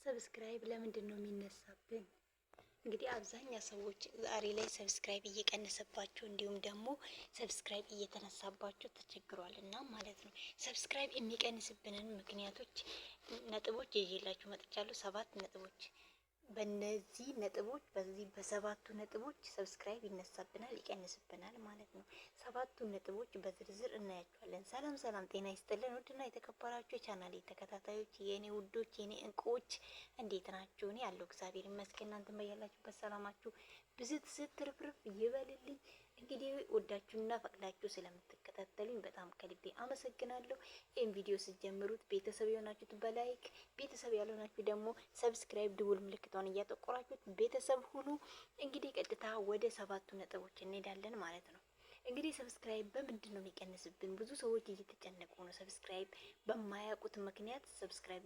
ሰብስክራይብ ለምንድን ነው የሚነሳብን? እንግዲህ አብዛኛው ሰዎች ዛሬ ላይ ሰብስክራይብ እየቀነሰባቸው እንዲሁም ደግሞ ሰብስክራይብ እየተነሳባቸው ተቸግሯል እና ማለት ነው። ሰብስክራይብ የሚቀንስብንን ምክንያቶች ነጥቦች ይዤላችሁ መጥቻለሁ። 7 ነጥቦች። በእነዚህ ነጥቦች በዚህ በሰባቱ ነጥቦች ሰብስክራይብ ይነሳብናል፣ ይቀንስብናል ማለት ነው። 7ቱን ነጥቦች በዝርዝር እናያቸዋለን። ሰላም ሰላም፣ ጤና ይስጥልን ውድና የተከበራችሁ የቻናሌ ተከታታዮች፣ የኔ ውዶች፣ የኔ እንቁዎች እንዴት ናችሁ? እኔ ያለው እግዚአብሔር ይመስገን። እናንተም በያላችሁበት ሰላማችሁ ብዝት ስትርፍርፍ ይበልልኝ። እንግዲህ ወዳችሁና ፈቅዳችሁ ስለምትከታተሉኝ በጣም ከልቤ አመሰግናለሁ። ይህን ቪዲዮ ስትጀምሩት ቤተሰብ የሆናችሁት በላይክ ቤተሰብ ያልሆናችሁ ደግሞ ሰብስክራይብ ደውል ምልክቷን እያጠቆራችሁት ቤተሰብ ሁኑ። እንግዲህ ቀጥታ ወደ 7ቱ ነጥቦች እንሄዳለን ማለት ነው። እንግዲህ ሰብስክራይብ በምንድን ነው የሚቀንስብን? ብዙ ሰዎች እየተጨነቁ ነው። ሰብስክራይብ በማያውቁት ምክንያት ሰብስክራይብ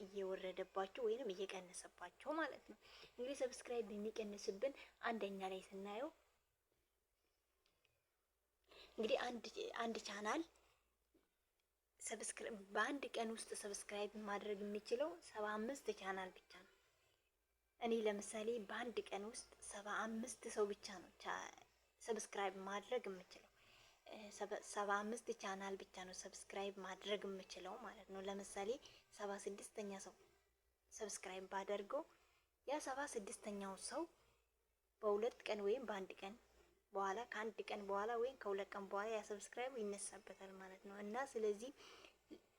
እየወረደባቸው ወይንም እየቀነሰባቸው ማለት ነው። እንግዲህ ሰብስክራይብ የሚቀንስብን አንደኛ ላይ ስናየው እንግዲህ አንድ ቻናል ሰብስክራይብ በአንድ ቀን ውስጥ ሰብስክራይብ ማድረግ የሚችለው 75 ቻናል ብቻ ነው። እኔ ለምሳሌ በአንድ ቀን ውስጥ 75 ሰው ብቻ ነው ሰብስክራይብ ማድረግ የምችለው። 75 ቻናል ብቻ ነው ሰብስክራይብ ማድረግ የምችለው ማለት ነው። ለምሳሌ 76ኛ ሰው ሰብስክራይብ ባደርገው ያ 76ኛው ሰው በሁለት ቀን ወይም በአንድ ቀን በኋላ ከአንድ ቀን በኋላ ወይም ከሁለት ቀን በኋላ ያ ሰብስክራይብ ይነሳበታል ማለት ነው። እና ስለዚህ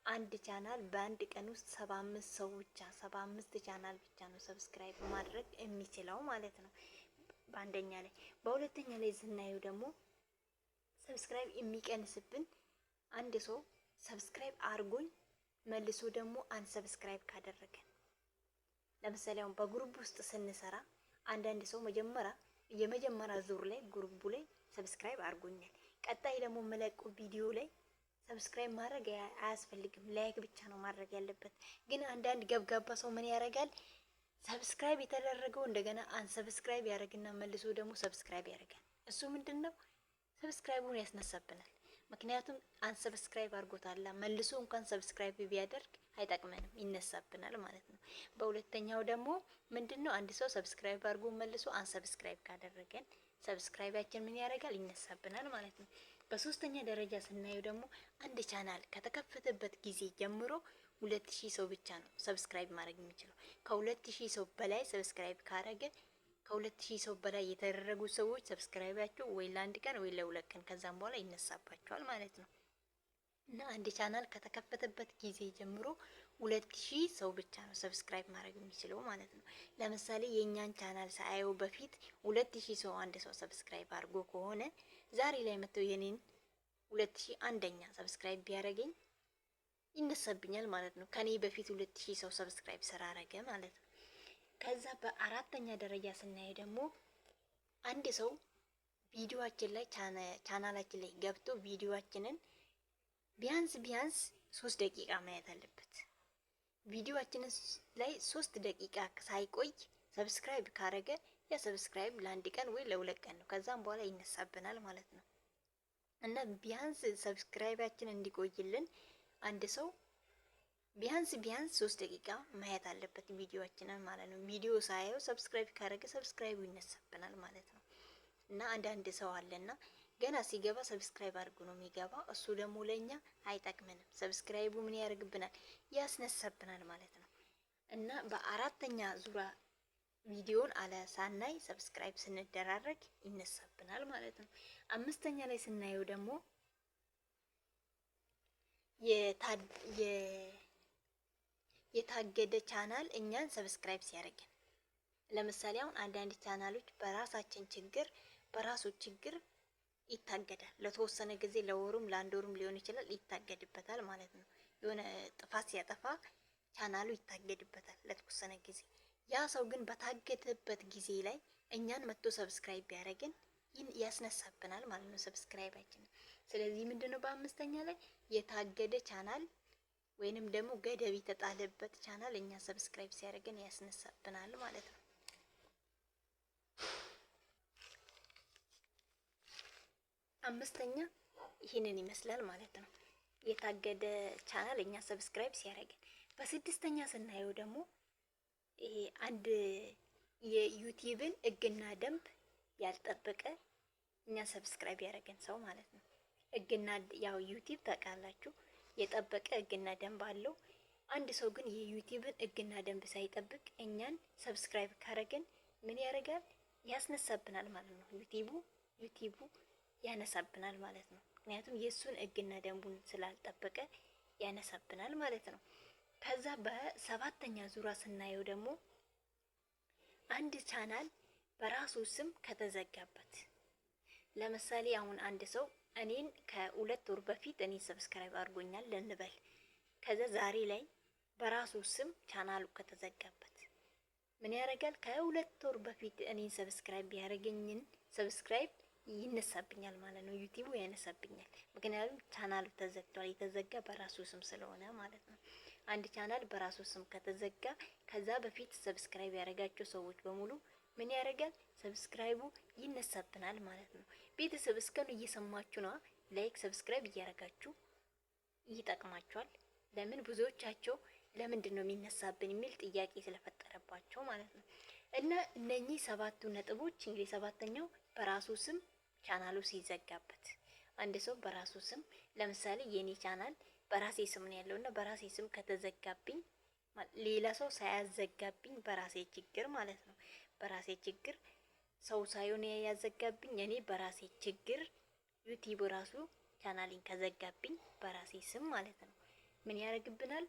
አንድ ቻናል በአንድ ቀን ውስጥ 75 ሰው ብቻ 75 ቻናል ብቻ ነው ሰብስክራይብ ማድረግ የሚችለው ማለት ነው። በአንደኛ ላይ። በሁለተኛ ላይ ስናየው ደግሞ ሰብስክራይብ የሚቀንስብን አንድ ሰው ሰብስክራይብ አርጎኝ መልሶ ደግሞ አንሰብስክራይብ ካደረገን። ለምሳሌ አሁን በግሩፕ ውስጥ ስንሰራ አንዳንድ ሰው የመጀመሪያ ዙር ላይ ግሩፑ ላይ ሰብስክራይብ አርጎኛል። ቀጣይ ደግሞ መለቁ ቪዲዮ ላይ ሰብስክራይብ ማድረግ አያስፈልግም፣ ላይክ ብቻ ነው ማድረግ ያለበት። ግን አንዳንድ ገብጋባ ሰው ምን ያደርጋል? ሰብስክራይብ የተደረገው እንደገና አንሰብስክራይብ ያደርግና መልሶ ደግሞ ሰብስክራይብ ያደርጋል። እሱ ምንድነው? ሰብስክራይቡን ያስነሳብናል። ምክንያቱም አንሰብስክራይብ አድርጎታል። መልሶ እንኳን ሰብስክራይብ ቢያደርግ አይጠቅመንም፣ ይነሳብናል ማለት ነው። በሁለተኛው ደግሞ ምንድነው? አንድ ሰው ሰብስክራይብ አድርጎ መልሶ አንሰብስክራይብ ካደረገን ሰብስክራይባችን ምን ያደርጋል? ይነሳብናል ማለት ነው። በሶስተኛ ደረጃ ስናየው ደግሞ አንድ ቻናል ከተከፈተበት ጊዜ ጀምሮ 2000 ሰው ብቻ ነው ሰብስክራይብ ማድረግ የሚችለው። ከ2000 ሰው በላይ ሰብስክራይብ ካደረገ ከ2000 ሰው በላይ የተደረጉ ሰዎች ሰብስክራይባቸው ወይ ለአንድ ቀን ወይ ለሁለት ቀን ከዛም በኋላ ይነሳባቸዋል ማለት ነው። እና አንድ ቻናል ከተከፈተበት ጊዜ ጀምሮ 2000 ሰው ብቻ ነው ሰብስክራይብ ማድረግ የሚችለው ማለት ነው። ለምሳሌ የኛን ቻናል ሳያየው በፊት 2000 ሰው አንድ ሰው ሰብስክራይብ አድርጎ ከሆነ ዛሬ ላይ መጥተው የኔን 2000 አንደኛ ሰብስክራይብ ቢያደርገኝ ይነሳብኛል ማለት ነው። ከኔ በፊት 2000 ሰው ሰብስክራይብ ስላደረገ ማለት ነው። ከዛ በአራተኛ ደረጃ ስናየው ደግሞ አንድ ሰው ቪዲዮአችን ላይ ቻናላችን ላይ ገብቶ ቪዲዮአችንን ቢያንስ 3 ደቂቃ ማየት አለበት። ቪዲዮአችንን ላይ 3 ደቂቃ ሳይቆይ ሰብስክራይብ ካረገ ያ ሰብስክራይብ ለአንድ ቀን ወይ ለሁለት ቀን ነው። ከዛም በኋላ ይነሳብናል ማለት ነው። እና ቢያንስ ሰብስክራይባችን እንዲቆይልን አንድ ሰው ቢያንስ 3 ደቂቃ ማየት አለበት ቪዲዮአችንን ማለት ነው። ቪዲዮ ሳያየው ሰብስክራይብ ካረገ ሰብስክራይቡ ይነሳብናል ማለት ነው። እና አንዳንድ ሰው አለና ገና ሲገባ ሰብስክራይብ አድርጎ ነው የሚገባው። እሱ ደግሞ ለኛ አይጠቅመንም። ሰብስክራይቡ ምን ያደርግብናል? ያስነሳብናል ማለት ነው። እና በአራተኛ ዙራ ቪዲዮን ሳናይ ሰብስክራይብ ስንደራረግ ይነሳብናል ማለት ነው። አምስተኛ ላይ ስናየው ደግሞ የታገደ ቻናል እኛን ሰብስክራይብ ሲያደርገን። ለምሳሌ አሁን አንዳንድ ቻናሎች በራሱ ችግር ይታገዳል። ለተወሰነ ጊዜ ለወሩም ለአንድ ወሩም ሊሆን ይችላል ይታገድበታል ማለት ነው። የሆነ ጥፋት ሲያጠፋ ቻናሉ ይታገድበታል ለተወሰነ ጊዜ። ያ ሰው ግን በታገደበት ጊዜ ላይ እኛን መጥቶ ሰብስክራይብ ቢያደርገን ያስነሳብናል ማለት ነው ሰብስክራይባችን። ስለዚህ ምንድነው በአምስተኛ ላይ የታገደ ቻናል ወይንም ደግሞ ገደብ የተጣለበት ቻናል እኛ ሰብስክራይብ ሲያደርገን ያስነሳብናል ማለት ነው። አምስተኛ ይህንን ይመስላል ማለት ነው። የታገደ ቻናል እኛ ሰብስክራይብ ሲያደርገን። በስድስተኛ ስናየው ደግሞ ይሄ አንድ የዩቲዩብን ሕግና ደንብ ያልጠበቀ እኛ ሰብስክራይብ ያደረገን ሰው ማለት ነው። ሕግና ያው ዩቲዩብ ታውቃላችሁ የጠበቀ ሕግና ደንብ አለው። አንድ ሰው ግን የዩቲዩብን ሕግና ደንብ ሳይጠብቅ እኛን ሰብስክራይብ ካረገን ምን ያደርጋል? ያስነሳብናል ማለት ነው። ዩቲዩቡ ያነሳብናል ማለት ነው። ምክንያቱም የእሱን ሕግና ደንቡን ስላልጠበቀ ያነሳብናል ማለት ነው። ከዛ በሰባተኛ ዙሪያ ስናየው ደግሞ አንድ ቻናል በራሱ ስም ከተዘጋበት፣ ለምሳሌ አሁን አንድ ሰው እኔን ከሁለት ወር በፊት እኔ ሰብስክራይብ አድርጎኛል ልንበል። ከዛ ዛሬ ላይ በራሱ ስም ቻናሉ ከተዘጋበት ምን ያደርጋል? ከሁለት ወር በፊት እኔን ሰብስክራይብ ያደረገኝን ሰብስክራይብ ይነሳብኛል ማለት ነው። ዩቲዩቡ ያነሳብኛል። ምክንያቱም ቻናሉ ተዘግቷል። የተዘጋ በራሱ ስም ስለሆነ ማለት ነው። አንድ ቻናል በራሱ ስም ከተዘጋ ከዛ በፊት ሰብስክራይብ ያደረጋቸው ሰዎች በሙሉ ምን ያደርጋል? ሰብስክራይቡ ይነሳብናል ማለት ነው። ቤተሰብ እስከኑ እየሰማችሁ ነው። ላይክ ሰብስክራይብ እያደረጋችሁ ይጠቅማችኋል። ለምን ብዙዎቻቸው ለምንድን ነው የሚነሳብን የሚል ጥያቄ ስለፈጠረባቸው ማለት ነው። እና እነኚህ ሰባቱ ነጥቦች እንግዲህ ሰባተኛው በራሱ ስም ቻናሉ ሲዘጋበት፣ አንድ ሰው በራሱ ስም ለምሳሌ የኔ ቻናል በራሴ ስም ነው ያለውና በራሴ ስም ከተዘጋብኝ ሌላ ሰው ሳያዘጋብኝ በራሴ ችግር ማለት ነው። በራሴ ችግር ሰው ሳይሆን ያዘጋብኝ እኔ በራሴ ችግር ዩቲዩብ ራሱ ቻናሌን ከዘጋብኝ በራሴ ስም ማለት ነው ምን ያደርግብናል?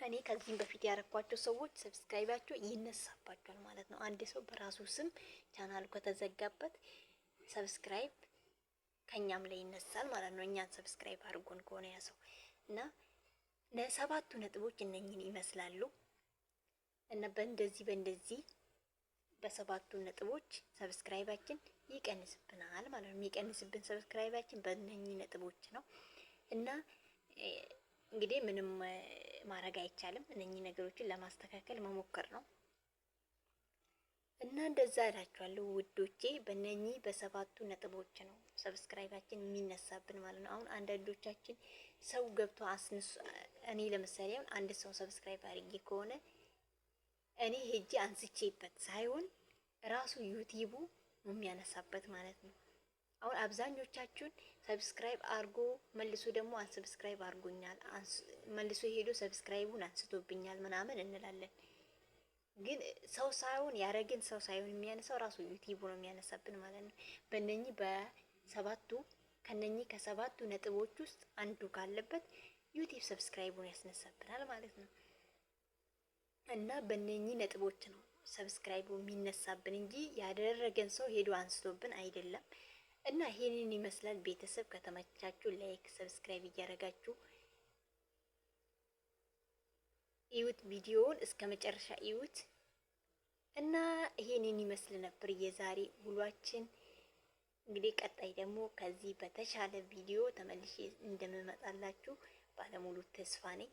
እኔ ከዚህም በፊት ያረኳቸው ሰዎች ሰብስክራይባቸው ይነሳባቸዋል ማለት ነው። አንድ ሰው በራሱ ስም ቻናሉ ከተዘጋበት ሰብስክራይብ ከኛም ላይ ይነሳል ማለት ነው። እኛን ሰብስክራይብ አድርጎን ከሆነ ያ ሰው እና ለሰባቱ ነጥቦች እነኝን ይመስላሉ እና በእንደዚህ በሰባቱ ነጥቦች ሰብስክራይባችን ይቀንስብናል ማለት ነው። የሚቀንስብን ሰብስክራይባችን በእነኚህ ነጥቦች ነው እና እንግዲህ ምንም ማድረግ አይቻልም። እነኚህ ነገሮችን ለማስተካከል መሞከር ነው እና እንደዛ እላችኋለሁ ውዶቼ። በእነኚህ በሰባቱ ነጥቦች ነው ሰብስክራይባችን የሚነሳብን ማለት ነው። አሁን አንዳንዶቻችን ሰው ገብቶ እኔ ለምሳሌ አሁን አንድ ሰው ሰብስክራይብ አድርጌ ከሆነ እኔ ሄጄ አንስቼበት ሳይሆን ራሱ ዩቲዩቡ የሚያነሳበት ማለት ነው። አሁን አብዛኞቻችሁን ሰብስክራይብ አድርጎ መልሶ ደግሞ አንሰብስክራይብ አድርጎኛል፣ መልሶ ሄዶ ሰብስክራይቡን አንስቶብኛል ምናምን እንላለን። ግን ሰው ሳይሆን ያረግን ሰው ሳይሆን የሚያነሳው ራሱ ዩቲዩቡ ነው የሚያነሳብን ማለት ነው። በእነኚህ ከሰባቱ ነጥቦች ውስጥ አንዱ ካለበት ዩቲዩብ ሰብስክራይቡን ያስነሳብናል ማለት ነው። እና በእነኚህ ነጥቦች ነው ሰብስክራይቡ የሚነሳብን እንጂ ያደረገን ሰው ሄዶ አንስቶብን አይደለም። እና ይሄንን ይመስላል ቤተሰብ። ከተመቻችሁ ላይክ ሰብስክራይብ እያደረጋችሁ እዩት፣ ቪዲዮውን እስከ መጨረሻ እዩት። እና ይሄንን ይመስል ነበር የዛሬ ውሏችን። እንግዲህ ቀጣይ ደግሞ ከዚህ በተሻለ ቪዲዮ ተመልሼ እንደምመጣላችሁ ባለሙሉ ተስፋ ነኝ።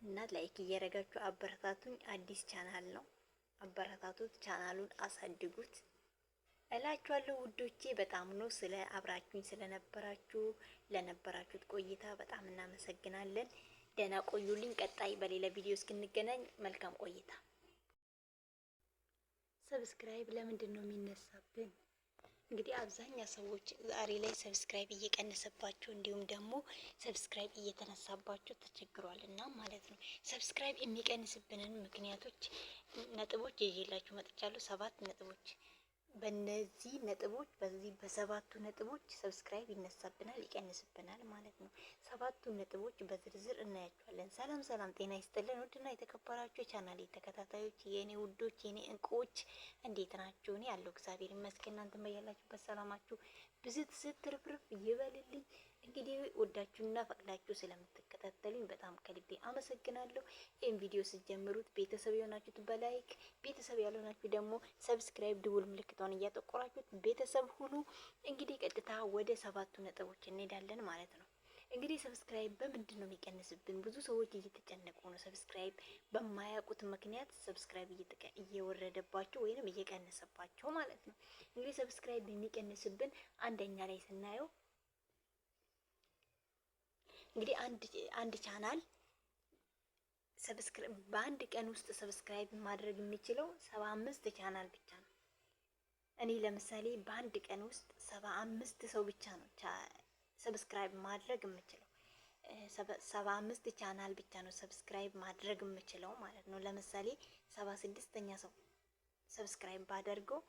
እና ላይክ እያደረጋችሁ አበረታቱኝ። አዲስ ቻናል ነው፣ አበረታቱት፣ ቻናሉን አሳድጉት እላችኋለሁ ውዶቼ። በጣም ነው ስለ አብራችሁኝ ስለነበራችሁ ለነበራችሁት ቆይታ በጣም እናመሰግናለን። ደህና ቆዩልኝ። ቀጣይ በሌላ ቪዲዮ እስክንገናኝ መልካም ቆይታ። ሰብስክራይብ ለምንድን ነው የሚነሳብን? እንግዲህ አብዛኛው ሰዎች ዛሬ ላይ ሰብስክራይብ እየቀነሰባቸው እንዲሁም ደግሞ ሰብስክራይብ እየተነሳባቸው ተቸግሯል እና ማለት ነው። ሰብስክራይብ የሚቀንስብንን ምክንያቶች ነጥቦች ይዤላችሁ መጥቻለሁ። 7 ነጥቦች። በእነዚህ ነጥቦች በሰባቱ ነጥቦች ሰብስክራይብ ይነሳብናል፣ ይቀንስብናል ማለት ነው። 7ቱ ነጥቦች በዝርዝር እናያቸዋለን። ሰላም ጤና ይስጥልን። ውድና የተከበራችሁ የቻናሌ ተከታታዮች የኔ ውዶች የኔ እንቁዎች እንዴት ናችሁ? እኔ ያለው እግዚአብሔር ይመስገን። እናንተም በያላችሁበት ሰላማችሁ ብዝት ትርፍርፍ ይበልልኝ። እንግዲህ ወዳችሁና ፈቅዳችሁ ስለምትከታተሉኝ በጣም ከልቤ አመሰግናለሁ። ይህን ቪዲዮ ስትጀምሩት ቤተሰብ የሆናችሁት በላይክ ቤተሰብ ያልሆናችሁ ደግሞ ሰብስክራይብ ደውል ምልክቷን እያጠቆራችሁት ቤተሰብ ሁኑ። እንግዲህ ቀጥታ ወደ 7ቱ ነጥቦች እንሄዳለን ማለት ነው። እንግዲህ ሰብስክራይብ በምንድን ነው የሚቀንስብን? ብዙ ሰዎች እየተጨነቁ ነው። ሰብስክራይብ በማያውቁት ምክንያት ሰብስክራይብ እየወረደባቸው ወይንም እየቀነሰባቸው ማለት ነው። እንግዲህ ሰብስክራይብ የሚቀንስብን አንደኛ ላይ ስናየው እንግዲህ አንድ ቻናል በአንድ ቀን ውስጥ ሰብስክራይብ ማድረግ የሚችለው 75 ቻናል ብቻ ነው። እኔ ለምሳሌ በአንድ ቀን ውስጥ 75 ሰው ብቻ ነው ሰብስክራይብ ማድረግ የምችለው። 75 ቻናል ብቻ ነው ሰብስክራይብ ማድረግ የምችለው ማለት ነው። ለምሳሌ 76ኛ ሰው ሰብስክራይብ ባደርገው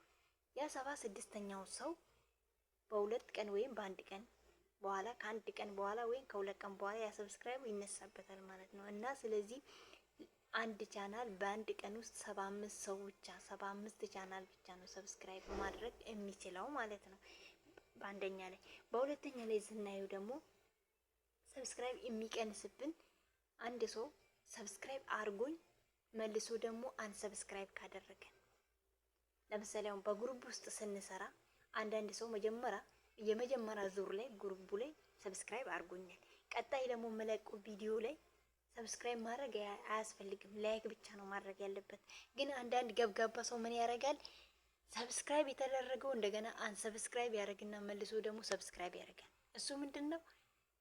ያ 76ኛው ሰው በሁለት ቀን ወይም በአንድ ቀን በኋላ ከአንድ ቀን በኋላ ወይም ከሁለት ቀን በኋላ ያ ሰብስክራይብ ይነሳበታል ማለት ነው። እና ስለዚህ አንድ ቻናል በአንድ ቀን ውስጥ 75 ሰው ብቻ 75 ቻናል ብቻ ነው ሰብስክራይብ ማድረግ የሚችለው ማለት ነው። በአንደኛ ላይ በሁለተኛ ላይ ስናየው ደግሞ ሰብስክራይብ የሚቀንስብን አንድ ሰው ሰብስክራይብ አርጎኝ መልሶ ደግሞ አንሰብስክራይብ ካደረገን። ለምሳሌ አሁን በግሩፕ ውስጥ ስንሰራ አንዳንድ ሰው የመጀመሪያ ዙር ላይ ግሩፑ ላይ ሰብስክራይብ አርጎኛል። ቀጣይ ደግሞ መለቁ ቪዲዮ ላይ ሰብስክራይብ ማድረግ አያስፈልግም፣ ላይክ ብቻ ነው ማድረግ ያለበት። ግን አንዳንድ ገብጋባ ሰው ምን ያደርጋል? ሰብስክራይብ የተደረገው እንደገና አንሰብስክራይብ ያደርግና መልሶ ደግሞ ሰብስክራይብ ያደርጋል። እሱ ምንድነው?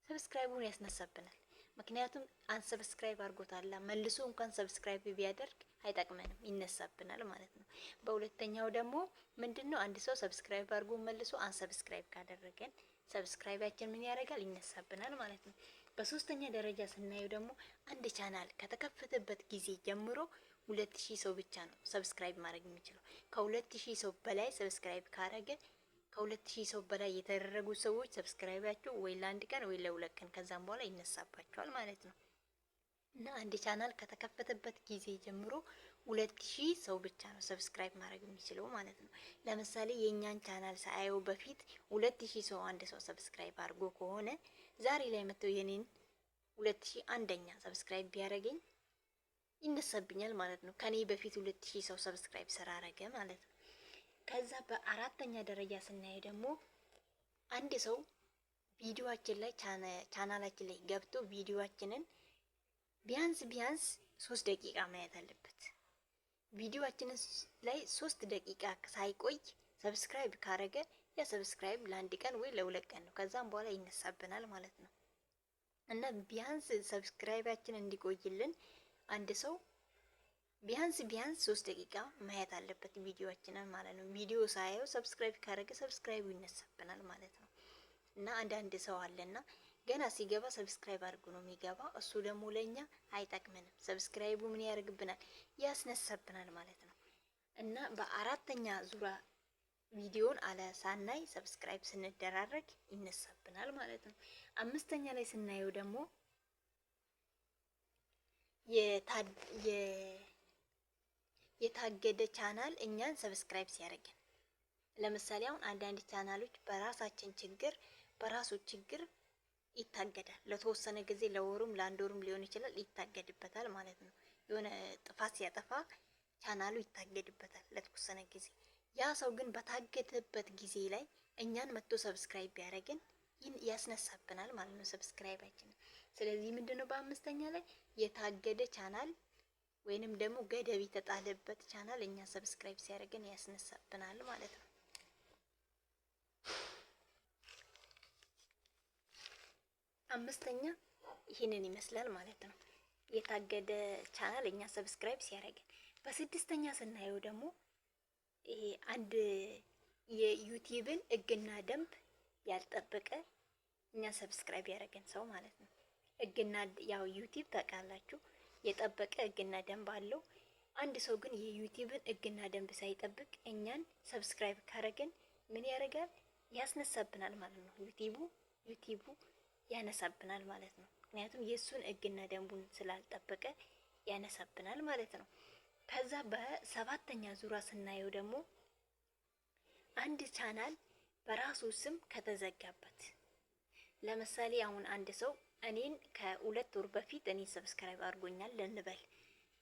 ሰብስክራይቡን ያስነሳብናል። ምክንያቱም አንሰብስክራይብ አድርጎታል። መልሶ እንኳን ሰብስክራይብ ቢያደርግ አይጠቅመንም፣ ይነሳብናል ማለት ነው። በሁለተኛው ደግሞ ምንድነው? አንድ ሰው ሰብስክራይብ አድርጎ መልሶ አንሰብስክራይብ ካደረገን ሰብስክራይባችን ምን ያደርጋል? ይነሳብናል ማለት ነው። በሶስተኛ ደረጃ ስናየው ደግሞ አንድ ቻናል ከተከፈተበት ጊዜ ጀምሮ 2000 ሰው ብቻ ነው ሰብስክራይብ ማድረግ የሚችለው። ከ2000 ሰው በላይ ሰብስክራይብ ካረገ ከ2000 ሰው በላይ የተደረጉ ሰዎች ሰብስክራይባቸው ወይ ለአንድ ቀን ወይ ለሁለት ቀን ከዛም በኋላ ይነሳባቸዋል ማለት ነው። እና አንድ ቻናል ከተከፈተበት ጊዜ ጀምሮ 2000 ሰው ብቻ ነው ሰብስክራይብ ማድረግ የሚችለው ማለት ነው። ለምሳሌ የኛን ቻናል ሳያየው በፊት 2000 ሰው አንድ ሰው ሰብስክራይብ አድርጎ ከሆነ ዛሬ ላይ መጥቶ የኔን 2001ኛ ሰብስክራይብ ቢያደርገኝ ይነሳብኛል ማለት ነው። ከኔ በፊት 2000 ሰው ሰብስክራይብ ስላደረገ ማለት ነው። ከዛ በአራተኛ ደረጃ ስናየው ደግሞ አንድ ሰው ቪዲዮአችን ላይ ቻናላችን ላይ ገብቶ ቪዲዮአችንን ቢያንስ 3 ደቂቃ ማየት አለበት። ቪዲዮአችንን ላይ 3 ደቂቃ ሳይቆይ ሰብስክራይብ ካረገ ያ ሰብስክራይብ ለአንድ ቀን ወይ ለሁለት ቀን ነው። ከዛም በኋላ ይነሳብናል ማለት ነው። እና ቢያንስ ሰብስክራይባችን እንዲቆይልን አንድ ሰው ቢያንስ 3 ደቂቃ ማየት አለበት ቪዲዮአችንን ማለት ነው። ቪዲዮ ሳያየው ሰብስክራይብ ካረገ ሰብስክራይቡ ይነሳብናል ማለት ነው። እና አንዳንድ ሰው አለና ገና ሲገባ ሰብስክራይብ አድርጎ ነው የሚገባ። እሱ ደግሞ ለኛ አይጠቅመንም። ሰብስክራይቡ ምን ያደርግብናል? ያስነሳብናል ማለት ነው። እና በአራተኛ ዙራ ቪዲዮን ሳናይ ሰብስክራይብ ስንደራረግ ይነሳብናል ማለት ነው። አምስተኛ ላይ ስናየው ደግሞ የታገደ ቻናል እኛን ሰብስክራይብ ሲያደርገን፣ ለምሳሌ አሁን አንዳንድ ቻናሎች በራሱ ችግር ይታገዳል። ለተወሰነ ጊዜ ለወሩም ለአንድ ወሩም ሊሆን ይችላል ይታገድበታል ማለት ነው። የሆነ ጥፋት ሲያጠፋ ቻናሉ ይታገድበታል ለተወሰነ ጊዜ። ያ ሰው ግን በታገደበት ጊዜ ላይ እኛን መጥቶ ሰብስክራይብ ቢያደርገን ያስነሳብናል ማለት ነው ሰብስክራይባችን። ስለዚህ ምንድነው በአምስተኛ ላይ የታገደ ቻናል ወይንም ደግሞ ገደብ የተጣለበት ቻናል እኛ ሰብስክራይብ ሲያደርገን ያስነሳብናል ማለት ነው። አምስተኛ ይህንን ይመስላል ማለት ነው፣ የታገደ ቻናል እኛ ሰብስክራይብ ሲያደርገን። በስድስተኛ ስናየው ደግሞ ይሄ አንድ የዩቲዩብን ሕግና ደንብ ያልጠበቀ እኛ ሰብስክራይብ ያደረገን ሰው ማለት ነው። ሕግና ያው ዩቲዩብ ታውቃላችሁ የጠበቀ ሕግና ደንብ አለው። አንድ ሰው ግን የዩቲዩብን ሕግና ደንብ ሳይጠብቅ እኛን ሰብስክራይብ ካደረገን ምን ያደርጋል? ያስነሳብናል ማለት ነው። ዩቲዩቡ ያነሳብናል ማለት ነው። ምክንያቱም የሱን ሕግና ደንቡን ስላልጠበቀ ያነሳብናል ማለት ነው። ከዛ በሰባተኛ ዙራ ስናየው ደግሞ አንድ ቻናል በራሱ ስም ከተዘጋበት፣ ለምሳሌ አሁን አንድ ሰው እኔን ከ2 ወር በፊት እኔን ሰብስክራይብ አድርጎኛል ልንበል።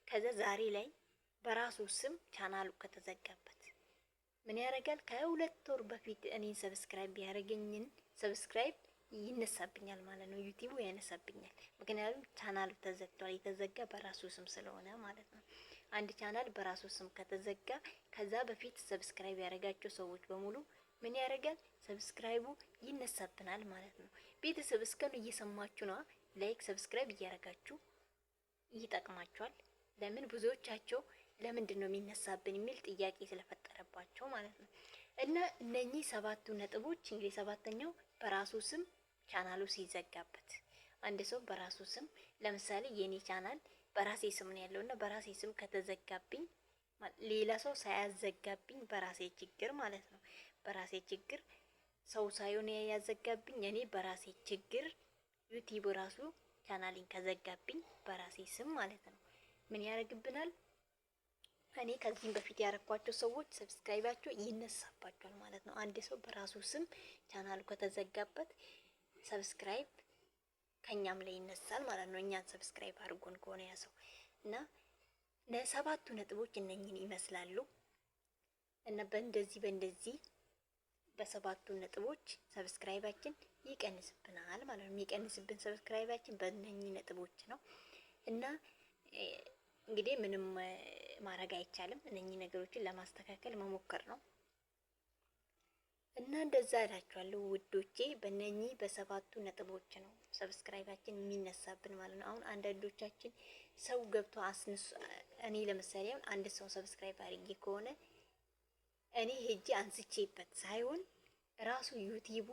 ከዛ ዛሬ ላይ በራሱ ስም ቻናሉ ከተዘጋበት ምን ያደርጋል? ከ2 ወር በፊት እኔን ሰብስክራይብ ያደረገኝን ሰብስክራይብ ይነሳብኛል ማለት ነው። ዩቲዩቡ ያነሳብኛል። ምክንያቱም ቻናሉ ተዘግቷል። የተዘጋ በራሱ ስም ስለሆነ ማለት ነው። አንድ ቻናል በራሱ ስም ከተዘጋ ከዛ በፊት ሰብስክራይብ ያደረጋቸው ሰዎች በሙሉ ምን ያደርጋል? ሰብስክራይቡ ይነሳብናል ማለት ነው። ቤተሰብ እስከኑ እየሰማችሁ ነው። ላይክ ሰብስክራይብ እያደረጋችሁ ይጠቅማቸዋል። ለምን ብዙዎቻቸው ለምንድን ነው የሚነሳብን የሚል ጥያቄ ስለፈጠረባቸው ማለት ነው። እና እነኚህ 7ቱ ነጥቦች እንግዲህ 7ኛው በራሱ ስም ቻናሉ ሲዘጋበት፣ አንድ ሰው በራሱ ስም ለምሳሌ የኔ ቻናል በራሴ ስም ነው ያለውና በራሴ ስም ከተዘጋብኝ ሌላ ሰው ሳያዘጋብኝ በራሴ ችግር ማለት ነው። በራሴ ችግር ሰው ሳይሆን ያዘጋብኝ እኔ በራሴ ችግር ዩቲዩብ ራሱ ቻናሌን ከዘጋብኝ በራሴ ስም ማለት ነው ምን ያደርግብናል? እኔ ከዚህም በፊት ያረኳቸው ሰዎች ሰብስክራይባቸው ይነሳባቸዋል ማለት ነው። አንድ ሰው በራሱ ስም ቻናሉ ከተዘጋበት ሰብስክራይብ ከኛም ላይ ይነሳል ማለት ነው። እኛን ሰብስክራይብ አድርጎን ከሆነ ያ ሰው እና ለሰባቱ ነጥቦች እነኝን ይመስላሉ እና በእንደዚህ በሰባቱ ነጥቦች ሰብስክራይባችን ይቀንስብናል ማለት ነው። የሚቀንስብን ሰብስክራይባችን በእነኚህ ነጥቦች ነው እና እንግዲህ ምንም ማድረግ አይቻልም። እነኚህ ነገሮችን ለማስተካከል መሞከር ነው እና እንደዛ እላችኋለሁ ውዶቼ። በእነኚህ በሰባቱ ነጥቦች ነው ሰብስክራይባችን የሚነሳብን ማለት ነው። አሁን አንዳንዶቻችን ሰው ገብቶ አስነሱ። እኔ ለምሳሌ አሁን አንድ ሰው ሰብስክራይብ አድርጌ ከሆነ እኔ ሄጄ አንስቼበት ሳይሆን ራሱ ዩቲዩቡ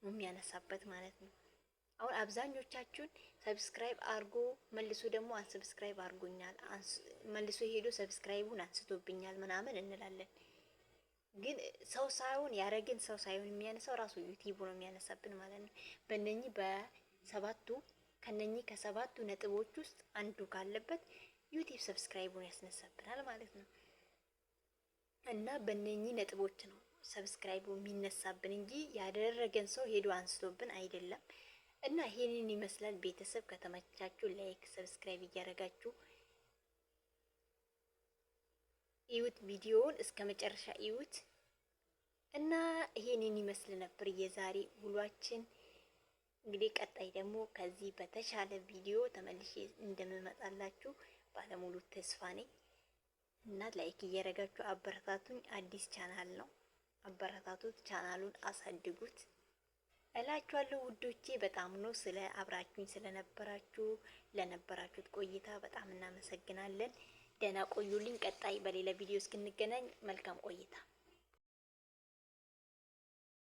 ነው የሚያነሳበት ማለት ነው። አሁን አብዛኞቻችሁን ሰብስክራይብ አድርጎ መልሶ ደግሞ አንሰብስክራይብ አድርጎኛል፣ መልሶ ሄዶ ሰብስክራይቡን አንስቶብኛል ምናምን እንላለን። ግን ሰው ሳይሆን ያረግን ሰው ሳይሆን የሚያነሳው ራሱ ዩቲዩቡ ነው የሚያነሳብን ማለት ነው። በእነኚህ በሰባቱ ከሰባቱ ነጥቦች ውስጥ አንዱ ካለበት ዩቲዩብ ሰብስክራይቡን ያስነሳብናል ማለት ነው። እና በእነኚህ ነጥቦች ነው ሰብስክራይቡ የሚነሳብን እንጂ ያደረገን ሰው ሄዶ አንስቶብን አይደለም። እና ይሄንን ይመስላል ቤተሰብ። ከተመቻችሁ ላይክ፣ ሰብስክራይብ እያደረጋችሁ እዩት፣ ቪዲዮውን እስከ መጨረሻ እዩት። እና ይሄንን ይመስል ነበር የዛሬ ውሏችን። እንግዲህ ቀጣይ ደግሞ ከዚህ በተሻለ ቪዲዮ ተመልሼ እንደምመጣላችሁ ባለሙሉ ተስፋ ነኝ። እና ላይክ እያደረጋችሁ አበረታቱኝ። አዲስ ቻናል ነው፣ አበረታቱት፣ ቻናሉን አሳድጉት እላችኋለሁ ውዶቼ። በጣም ነው ስለ አብራችሁኝ ስለነበራችሁ ለነበራችሁት ቆይታ በጣም እናመሰግናለን። ደህና ቆዩልኝ። ቀጣይ በሌላ ቪዲዮ እስክንገናኝ መልካም ቆይታ